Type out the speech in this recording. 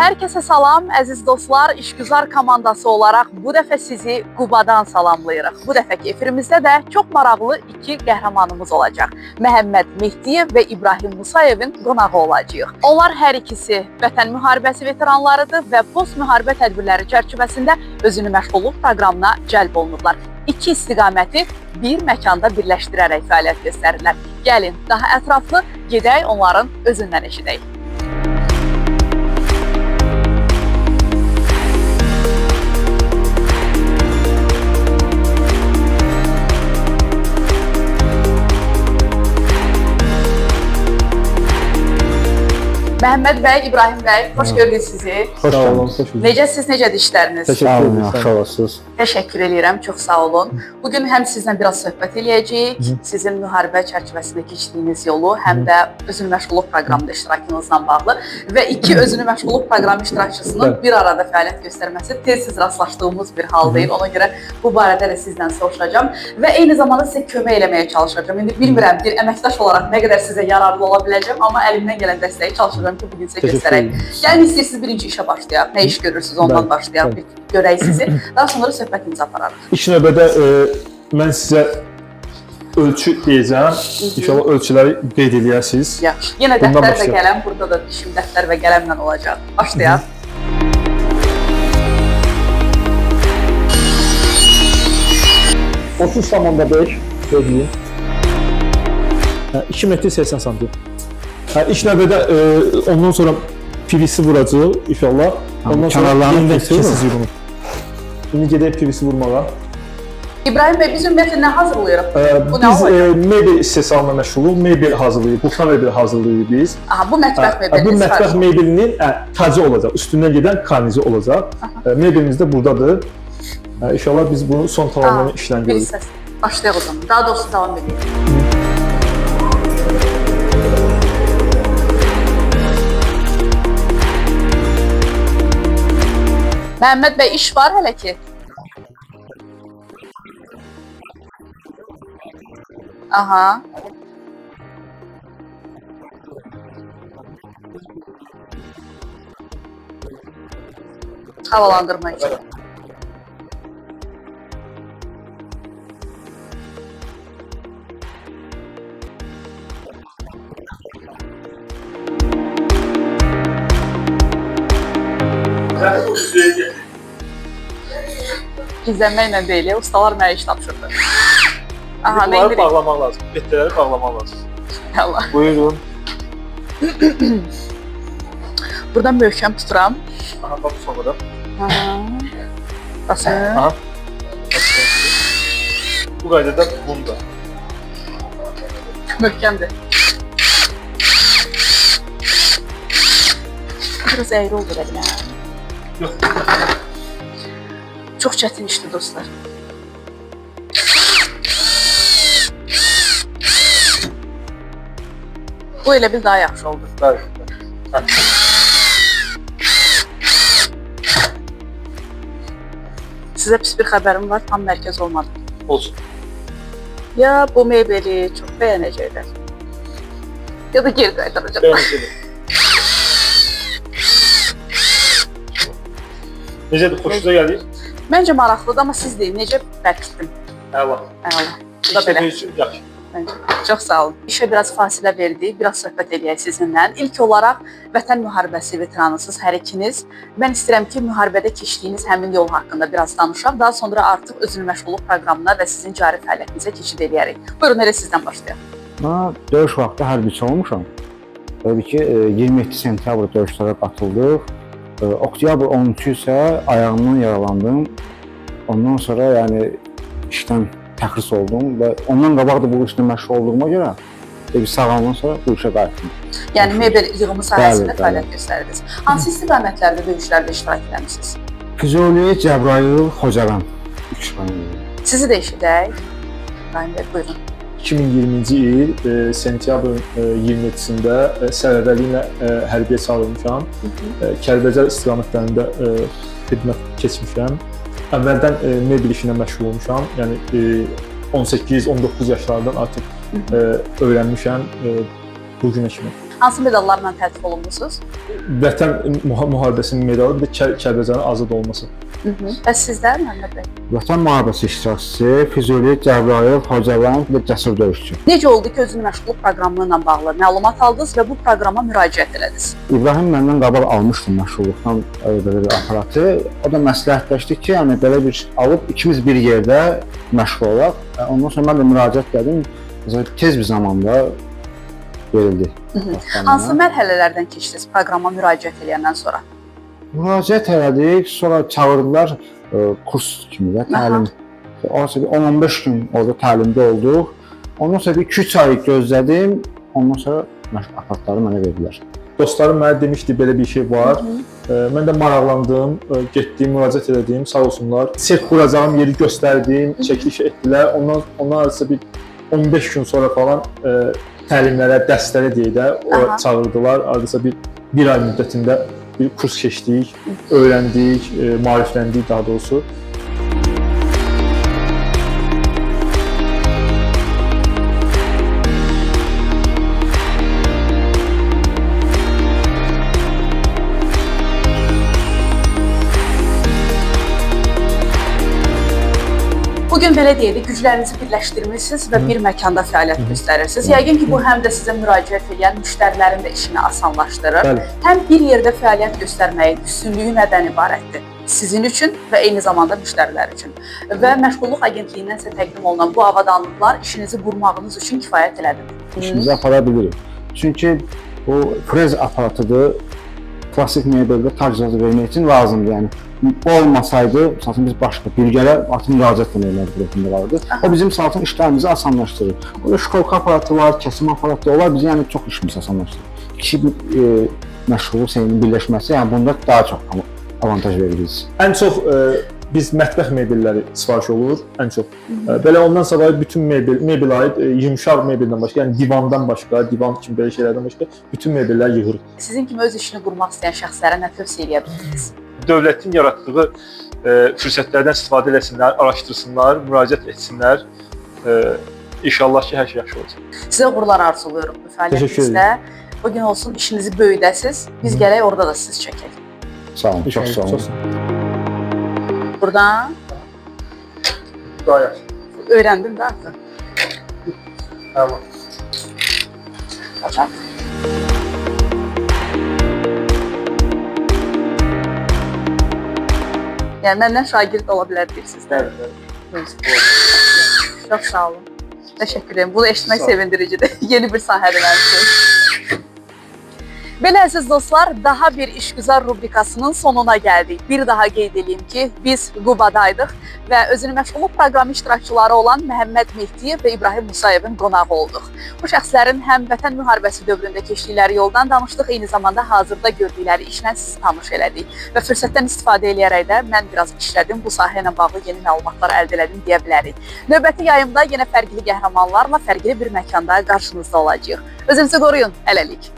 Hər kəsə salam, əziz dostlar, İşgüzar komandası olaraq bu dəfə sizi Qubadan salamlayırıq. Bu dəfəki efirimizdə də çox maraqlı iki qəhrəmanımız olacaq. Məhəmməd Mehdiyev və İbrahim Musayevin qonağı olacağıq. Onlar hər ikisi Vətən müharibəsi veteranlarıdır və post-müharibə tədbirləri çərçivəsində özünü məşğulluq proqramına cəlb olunurlar. İki istiqaməti bir məkanda birləşdirərək fəaliyyət göstərirlər. Gəlin, daha ətraflı gedək onların özündən eşidək. Məhəmməd bəy, İbrahim bəy, xoş gördük sizi. Xoş olun, xoş olun. Siz necədir işləriniz? Təşəkkür ederim, sağ olasınız. Təşəkkür edirəm, çox sağ olun. Bugün həm sizlə biraz söhbət eləyəcəyik, sizin müharibə çərçivəsində keçdiyiniz yolu, həm də özünü məşğulluq proqramında iştirakınızla bağlı və iki özünü məşğulluq proqramı iştirakçısının bir arada fəaliyyət göstərməsi tez-tez rastlaşdığımız bir hal deyil. Ona görə bu barədə də sizdən soruşacağam və eyni zamanda sizə kömək eləməyə çalışacağam. İndi bilmirəm, bir əməkdaş olaraq nə qədər sizə yararlı ola biləcəm, amma əlimdən gələn dəstəyi çalışacağam ki, bugün sizə göstərək. Gəlin, istəyirsiniz birinci işə başlayaq. Nə iş görürsünüz, ondan başlayaq, görək sizi. Daha sonra söhbətimizi apararıq. İlk növbədə mən sizə ölçü deyəcəm. İnşallah ölçüləri qeyd edərsiniz. Yaxşı. Yenə dəftər və qələm, burada da işim dəftər və qələmlə olacaq. Başlayaq. Otuz tamamda 5 söyləyim. 2 metr 80 santim. İlk növbədə ondan sonra PVC vuracaq inşallah. Ondan sonra yenidən kəsici bunu. Şimdi gedək PVC vurmağa. İbrahim bəy, biz ümumiyyətlə nə hazırlayırıq? Biz mebel istehsalına məşğuluq, mebel hazırlayırıq, buxar mebel hazırlayırıq biz. Aha, bu mətbəx mebelinin Bu mətbəx mebelinin tacı olacaq, üstündən gedən karnizi olacaq. Mebelimiz də buradadır. İnşallah biz bunu son tamamlanan işlən görürük. Başlayaq o zaman, daha doğrusu davam edək. Məhəmməd bəy, iş var hələ ki? Aha. Havalandırma için. Gizlənməklə deyil, ustalar mənə iş tapşırdı. Aha, nə indirik? Bağlamaq lazım, betləri bağlamaq lazım. Allah. Buyurun. Buradan möhkəm tuturam. Aha, bax sonra da. Basın. Aha. Bu qaydada bunu da. Möhkəmdir. Biraz əyri oldu elə. Yox. Çox çətin işdir dostlar. Bu elə bil daha yaxşı oldu. Bəli. Sizə pis bir xəbərim var, tam mərkəz olmadı. Olsun. Ya bu mebeli çox bəyənəcəklər. Ya da geri qaytaracaqlar. Bəyənəcəklər. Necədir, xoşunuza gəlir? Məncə maraqlıdır, amma siz deyin, necə bərkitdim? Əla. Əla. Bu da belə. Yaxşı. Məncə. Çox sağ olun. İşə biraz fasilə verdik, biraz söhbət eləyək sizinlə. İlk olaraq Vətən müharibəsi veteranısınız hər ikiniz. Mən istəyirəm ki, müharibədə keçdiyiniz həmin yol haqqında biraz danışaq. Daha sonra artıq özünü məşğulluq proqramına və sizin cari fəaliyyətinizə keçid eləyərik. Buyurun, elə sizdən başlayaq. Mən döyüş vaxtı hərbiçi olmuşam. Təbii ki, 27 sentyabr döyüşlərə qatıldıq. Oktyabr 13-ü isə ayağımdan yaralandım. Ondan sonra yəni işdən təxris oldum və ondan qabaq da bu işlə məşğul olduğuma görə sağlamdan sonra bu işə qayıtdım. Yəni mebel yığımı sahəsində fəaliyyət göstərdiniz. Hansı istiqamətlərdə döyüşlərdə iştirak etmisiniz? Füzuli, Cəbrayıl, Xocalan. Sizi də eşidək. İbrahim bəy, buyurun. 2020-ci il sentyabrın 27-sində sərhədəliklə hərbiyə çağırılmışam. Kəlbəcər istiqamətlərində xidmət keçmişəm. Əvvəldən mebel işinə məşğul olmuşam. Yəni 18-19 yaşlardan artıq öyrənmişəm bu günə kimi. Hansı medallarla təltif olunmusunuz? Vətən müharibəsinin medalı, bir də Kəlbəcərin azad olması. Bəs sizlər Məmməd bəy? Vətən müharibəsi iştirakçısı, Füzuli, Cəbrayıl, Xocavənd və Cəsur döyüşçü. Necə oldu ki, özünü məşğulluq proqramı ilə bağlı məlumat aldınız və bu proqrama müraciət elədiniz? İbrahim məndən qabaq almışdı məşğulluqdan belə bir aparatı. O da məsləhətləşdi ki, yəni belə bir alıb ikimiz bir yerdə məşğul olaq. Ondan sonra mən də müraciət etdim. Tez bir zamanda verildi. Hansı mərhələlərdən keçdiniz proqrama müraciət edəndən sonra? Müraciət elədik, sonra çağırdılar kurs kimi də təlim. Orası bir 10-15 gün orada təlimdə olduq. Ondan sonra bir 2-3 ay gözlədim. Ondan sonra aparatları mənə verdilər. Dostlarım mənə demişdi belə bir şey var. Mən də maraqlandım, getdim, müraciət elədim, sağ olsunlar. Sirk quracağım yeri göstərdim, çəkiliş etdilər. Ondan arası bir 15 gün sonra falan təlimlərə, dərslərə deyək də çağırdılar. Ardasa bir ay müddətində bir kurs keçdik, öyrəndik, maarifləndik daha doğrusu. Bugün belə deyək, güclərinizi birləşdirmisiniz və bir məkanda fəaliyyət göstərirsiniz. Yəqin ki, bu həm də sizə müraciət edən müştərilərin də işini asanlaşdırır. Bəli. Həm bir yerdə fəaliyyət göstərməyin üstünlüyü nədən ibarətdir? Sizin üçün və eyni zamanda müştərilər üçün. Və Məşğulluq Agentliyindən sizə təqdim olunan bu avadanlıqlar işinizi qurmağınız üçün kifayət elədir. İşimizi apara bilirik. Çünki bu frez aparatıdır. Klasik mebeldə təcrübə vermək üçün lazımdır. Yəni bu olmasaydı, məsələn biz başqa bilgələ müraciət etməli vardı. O bizim məsələn işlərimizi asanlaşdırır. Orada şkolka aparatı var, kəsim aparatı olar, bizim yəni çox işimizi asanlaşdırır. İki məşğulluq seyinin birləşməsi yəni bunda daha çox avantaj verir biz. Ən çox biz mətbəx mebelləri sifariş olur, ən çox. Belə ondan sonra bütün mebelə aid yumşaq mebeldən başqa, yəni divandan başqa, divan kimi belə şeylərdən başqa bütün mebelləri yığırıq. Sizin kimi öz işini qurmaq istəyən şəxslərə nə tövsiyə edə bilirsiniz? Dövlətin yaratdığı fürsətlərdən istifadə etsinlər, araşdırsınlar, müraciət etsinlər. İnşallah ki, hər şey yaxşı olacaq. Sizə uğurlar arzulayıram bu fəaliyyətinizdə. O gün olsun işinizi böyüdəsiz, biz gələk orada da siz çəkək. Sağ olun, çox sağ olun. Buradan Daha yaxşı. öyrəndim də artıq. Tamam. Qaçaq. Yəni məndən şagird ola bilər deyirsiniz də. Çox sağ olun. Təşəkkür edirəm. Bunu eşitmək sevindiricidir. Yeni bir sahədir mənim üçün. Belə əziz dostlar, daha bir işgüzar rubrikasının sonuna gəldik. Bir daha qeyd edeyim ki, biz Qubadaydıq və özünü məşğulluq proqramı iştirakçıları olan Məhəmməd Mehdiyev və İbrahim Musayevin qonağı olduq. Bu şəxslərin həm Vətən müharibəsi dövründə keçdikləri yoldan danışdıq, eyni zamanda hazırda gördükləri işlə sizi tanış elədik. Və fürsətdən istifadə edərək də mən biraz işlədim, bu sahə ilə bağlı yeni məlumatlar əldə elədim deyə bilərik. Növbəti yayımda yenə fərqli qəhrəmanlarla fərqli bir məkanda qarşınızda olacağıq. Özünüzü qoruyun, hələlik.